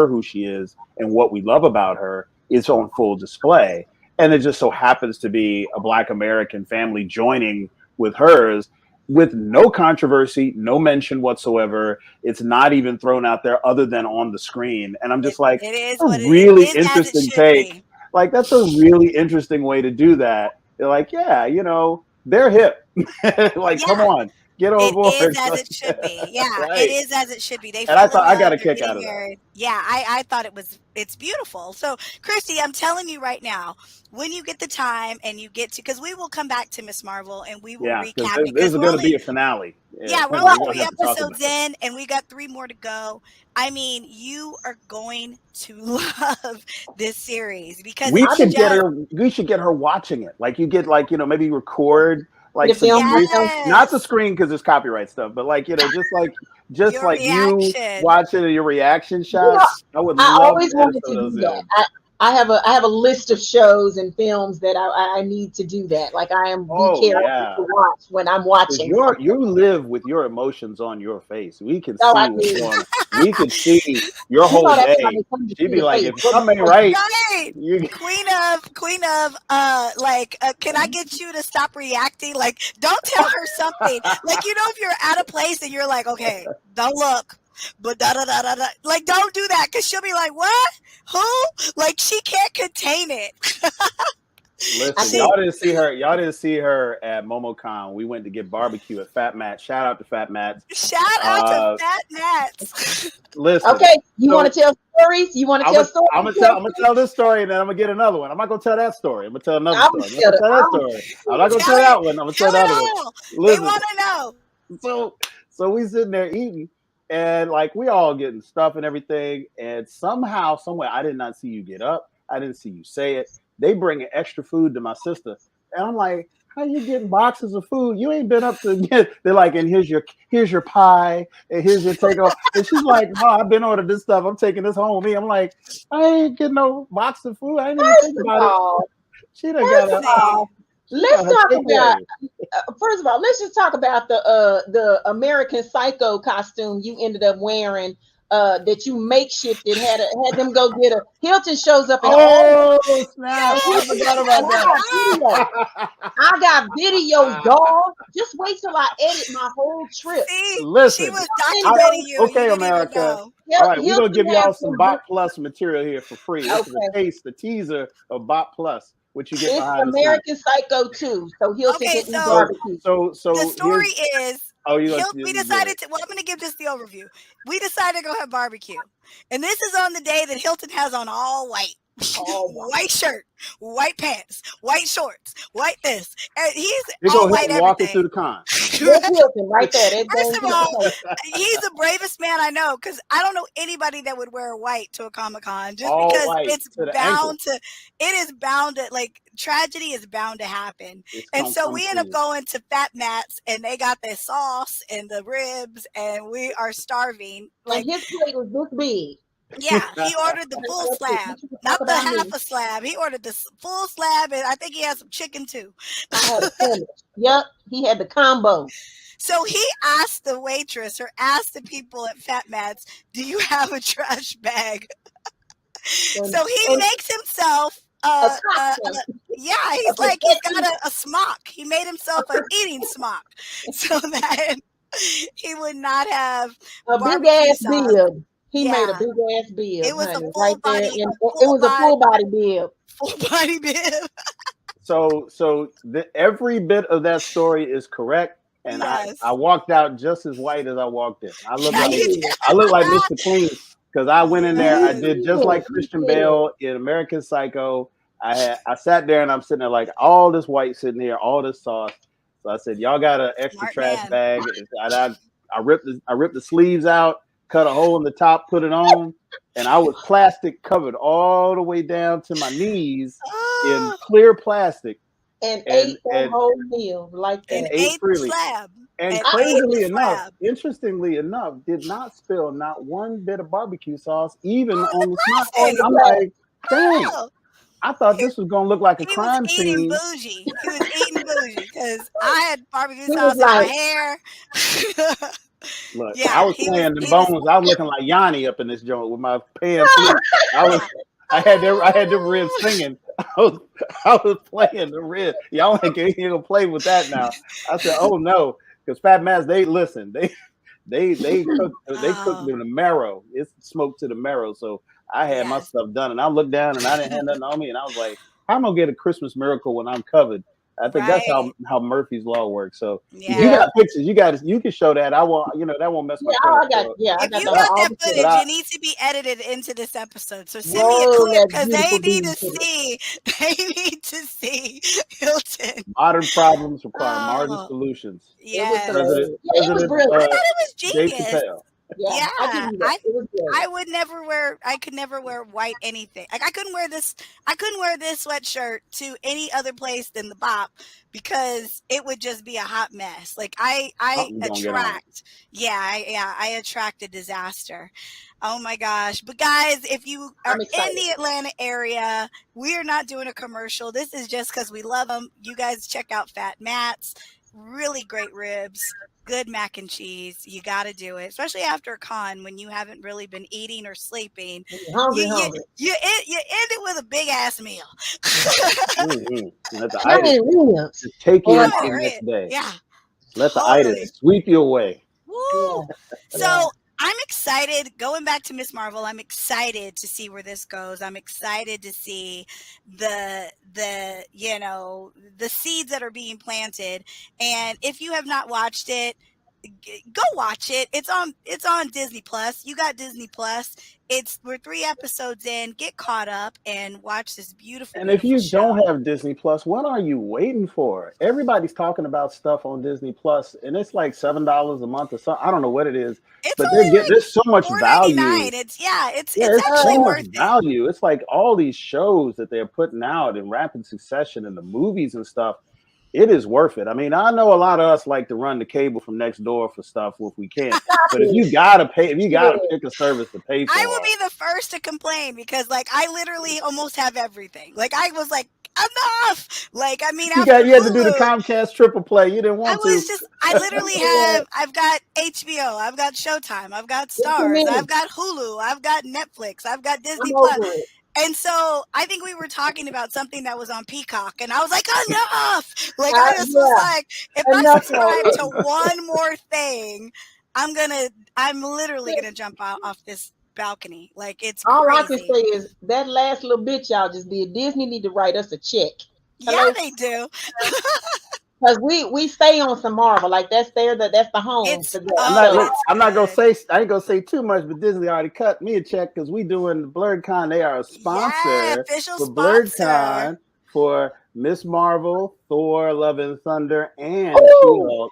who she is, and what we love about her is on full display. And it just so happens to be a Black American family joining with hers with no controversy, no mention whatsoever. It's not even thrown out there other than on the screen. And I'm just like, It is a what it really is, as it interesting should take. be. Like, that's a really interesting way to do that. They're like, yeah, they're hip. Like, come Yeah. on, get on It is board. as it should be. Yeah, it Right. is as it should be. They And I fell in thought I got love. a They're kick out getting of that. married. Yeah, I thought it's beautiful. So, Christy, I'm telling you right now, when you get the time and you get to, because we will come back to Miss Marvel and we will Yeah, because recap it, there's because going to be a finale. Yeah, yeah, we're come on, only we're going to three have to talk episodes about it. in and we got 3 more to go. I mean, you are going to love this series because We it's I'm should get just, her. We should get her watching it. Like you get like maybe record like the some film screen, room. not the yes, screen because there's copyright stuff, but like just your like you reaction. watching your reaction You know, shots. I would I love always to add wanted some to of do those that. in. I have a list of shows and films that I need to do that. Like I am be Oh careful yeah, to watch when I'm because watching you something. live with your emotions on your face. We can So I see what's do. going on. We could see your You whole know that's why day. they come to She'd see be the like, face. if What something ain't was right, Right. you Queen of like can I get you to stop reacting? Like don't tell her something. Like if you're at a place and you're like, "Okay, don't look." But da da da da da. Like don't do that cuz she'll be like, "What? Who?" Like she can't contain it. I listen, think She y'all didn't see her at MomoCon. We went to get barbecue at Fat Matt. Shout out to Fat Matt. shout out to Uh, Fat Nats. listen. okay. You want So to tell stories? You want to I'm tell gonna stories? I'm gonna tell this story, and then I'm gonna get another one. I'm not gonna tell that story. I'm gonna tell another I'm gonna story. I'm not tell gonna it. tell that story. I'm not gonna Tell tell it. that one. I'm gonna tell Tell the it other one. all. They Listen. want to know. So we sitting there eating, and like we all getting stuff and everything, and somehow, somewhere, I did not see you get up. I didn't see you say it. They bring extra food to my sister, and I'm like, "How you getting boxes of food? You ain't been up to get." They're like, "And here's your pie, and here's your takeoff." And she's like, "Oh, I've been ordered this stuff. I'm taking this home with me." I'm like, "I ain't getting no box of food. I ain't even First think of about it." all, She done got first of her. Listen. all, She got let's her talk about. takeaway. First of all, let's just talk about the American Psycho costume you ended up wearing that you makeshifted had them go get a Hilton shows up in all. Oh snap! I forgot And about that. I got videos, dog. Just wait till I edit my whole trip. See, she Listen, was Hilton documenting you. okay, You didn't even America. know. All right, we're gonna Hilton give y'all has some some BOP Plus material here for free. This is okay. a taste, the teaser of BOP Plus, which you get It's behind the scenes. American Psycho 2, so Hilton Okay, can eat so barbecue. the So story here's is, you we go decided ahead. to. Well, I'm going to give just the overview. We decided to go have barbecue, and this is on the day that Hilton has on all white. Oh my. White shirt, white pants, white shorts, white this. And he's Here go all white Hilton walking through everything. the con. That's Hilton right there. That First dang of all, Hilton. he's the bravest man I know because I don't know anybody that would wear white to a Comic Con just All because white it's to the ankle. bound to, it is bound to, like, tragedy is bound to happen. It's And come so we end up clean. going to Fat Matt's and they got the sauce and the ribs and we are starving. And Like, his plate was this big. yeah, he ordered the full slab, You can talk not the about half me. a slab. He ordered the full slab and I think he had some chicken too. I had a sandwich. Yep, he had the combo. So he asked the waitress or asked the people at Fat Matt's, "Do you have a trash bag?" So he makes himself yeah, he's like, he's got a smock. He made himself an eating smock so that he would not have a big barbecue ass sauce. bib. He Yeah. made a big ass bib. It was a honey, full right there. body, And it was a full body bib. full body bib. So every bit of that story is correct, and Yes. I walked out just as white as I walked in. I look Yeah, like you did. Mr. Clean because I went in there. I did just like Yeah. Christian Bale in American Psycho. I sat there and I'm sitting there like all this white sitting here, all this sauce. So I said, y'all got an extra Smart trash man. bag. I ripped the sleeves out, cut a hole in the top, put it on, and I was plastic covered all the way down to my knees in clear plastic. And ate that whole meal like that. And ate ate freely. the slab. And And crazily ate the enough, slab. interestingly enough, did not spill not one bit of barbecue sauce, even on the frosting. smock. I'm like, dang, Oh, I thought this was gonna look like a he crime was eating scene. bougie. He was eating bougie because I had barbecue He sauce was in my like- hair. Look, Yeah, I was he playing was- the he was- bones. I was looking like Yanni up in this joint with my pants. I had the ribs singing. I was playing the ribs. Y'all ain't gonna play with that now. I said, oh no, because Fat Matt's they cooked in the marrow. It's smoked to the marrow. So I had my Yes. stuff done, and I looked down and I didn't have nothing on me, and I was like, how am I gonna get a Christmas miracle when I'm covered? I think that's Right. how Murphy's Law works. So if you Yeah. got pictures, you can show that. I won't, that won't mess my I credit got score. I If got you that got all that the footage, time. it needs to be edited into this episode. So send me a Whoa, clip that's because they beautiful need to being see. They need to see Hilton. Modern problems require modern Oh, solutions. yes. It was President, yeah, it was brilliant. I thought it was Dave genius. Chappelle. Yeah, I give you that. It was good. I could never wear white anything. Like I couldn't wear this sweatshirt to any other place than the BOP because it would just be a hot mess. Like I Something gonna get on. I attract a disaster. Oh my gosh. But guys, if you are I'm in excited. the Atlanta area, we are not doing a commercial. This is just because we love them. You guys check out Fat Matt's. Really great ribs, good mac and cheese. You got to do it, especially after a con when you haven't really been eating or sleeping. Hungry. You end it with a big ass meal. Let the How many itis ribs? just take you Oh, into How the many next ribs? day. Yeah. Let the Totally. itis sweep you away. Woo. Yeah. So I'm excited. Going back to Miss Marvel, I'm excited to see where this goes. I'm excited to see the seeds that are being planted. And if you have not watched it, go watch it. It's on Disney Plus. You got Disney Plus. We're 3 episodes in. Get caught up and watch this beautiful. And if you beautiful show. don't have Disney Plus, what are you waiting for? Everybody's talking about stuff on Disney Plus, and it's like $7 a month or something. I don't know what it is, It's but only like there's so much value. $4.99. It's It's actually so much worth it. value. It's like all these shows that they're putting out in rapid succession and the movies and stuff. it is worth it. I mean, I know a lot of us like to run the cable from next door for stuff if we can, Stop but if it. you gotta pay, if you Yeah. gotta pick a service to pay I will for, be the first to complain because, like, I literally almost have everything. Like, I was like, enough. Like, I mean, after you had to do the Hulu, Comcast triple play. You didn't I want was to. just, I literally Yeah. I've got HBO, I've got Showtime, I've got It's too Stars, I've many. got Hulu, I've got Netflix, I've got I'm Disney Plus. over it. And so I think we were talking about something that was on Peacock, and I was like, enough. Like, I just was Yeah, like, if I enough subscribe to already. one more thing, I'm literally gonna jump out off this balcony. Like, it's All I can crazy. say is that last little bit y'all just did. Disney need to write us a check. Yeah, Hello, they do. because we stay on some Marvel. Like that's that's the home It's for that. I'm not. So Look, it's I'm not gonna good. say. I ain't gonna say too much, but Disney already cut me a check because we doing the BlerdCon. They are a Yeah, sponsor official for sponsor. BlerdCon for Miss Marvel, Thor, Love and Thunder, and Ooh, She-Hulk.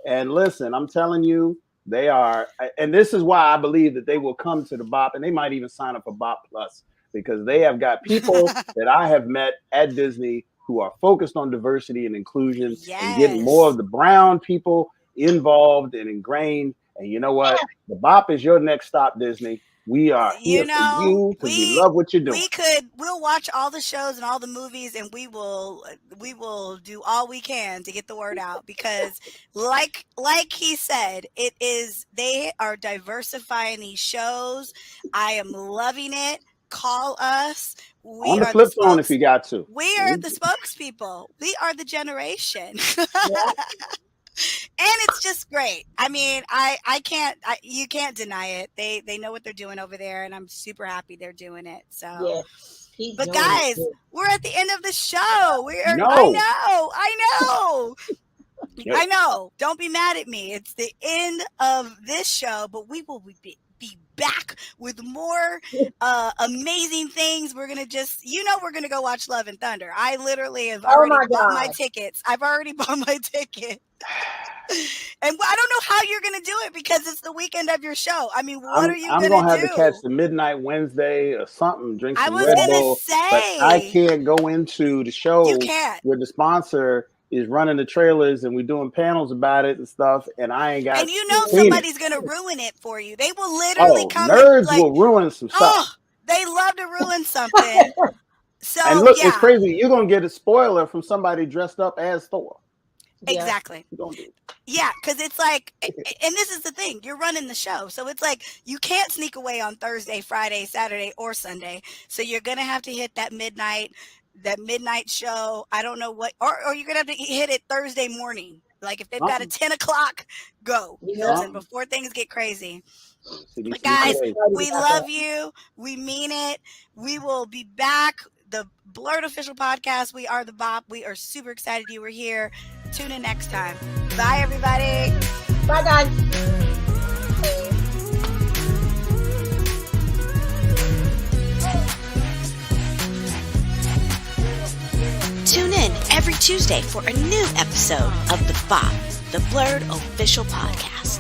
And listen, I'm telling you, they are. And this is why I believe that they will come to the BOP, and they might even sign up for BOP Plus because they have got people that I have met at Disney who are focused on diversity and inclusion and getting more Yes. of the brown people involved and ingrained. And you know what? The BOP is your next stop, Disney. We are You here for know, you because we love what you're doing. we'll watch all the shows and all the movies, and we will do all we can to get the word out because like he said, they are diversifying these shows. I am loving it. Call us. On the flip phone, if you got to. We are the spokespeople. We are the generation. yeah, And it's just great. I mean, I can't you can't deny it. They know what they're doing over there, and I'm super happy they're doing it. So, yes, keep but doing it. guys, we're at the end of the show. No. I know. Don't be mad at me. It's the end of this show, but we will be back with more amazing things. We're gonna we're gonna go watch Love and Thunder. I literally have Oh already my bought my God. tickets. I've already bought my ticket. And I don't know how you're going to do it because it's the weekend of your show. I mean, what are you I'm going to gonna have to catch do? the midnight Wednesday or something, drink I some was Red going to Bull, but I say, can't go into the you show can't. where the sponsor is running the trailers and we're doing panels about it and stuff, and I ain't got And you know seen it. somebody's going to ruin it for you. They will literally Oh, come and nerds like, will ruin some stuff. oh, they love to ruin something. And So, look, it's yeah, crazy. You're gonna get a spoiler from somebody dressed up as Thor. Yeah, exactly. You're gonna do Yeah, because it's like, and this is the thing, you're running the show. So it's like, you can't sneak away on Thursday, Friday, Saturday, or Sunday. So you're going to have to hit that midnight show. I don't know what, or you're going to have to hit it Thursday morning. Like if they've got a something. 10 o'clock, go, yeah. Hilton, Something. before things get crazy. But CDC I'm guys, today. excited we about that. love you. We mean it. We will be back. The BLERD official podcast. We are the BOP. We are super excited you were here. Tune in next time. Bye, everybody. Bye, guys. Tune in every Tuesday for a new episode of the BOP, the BLERD official podcast.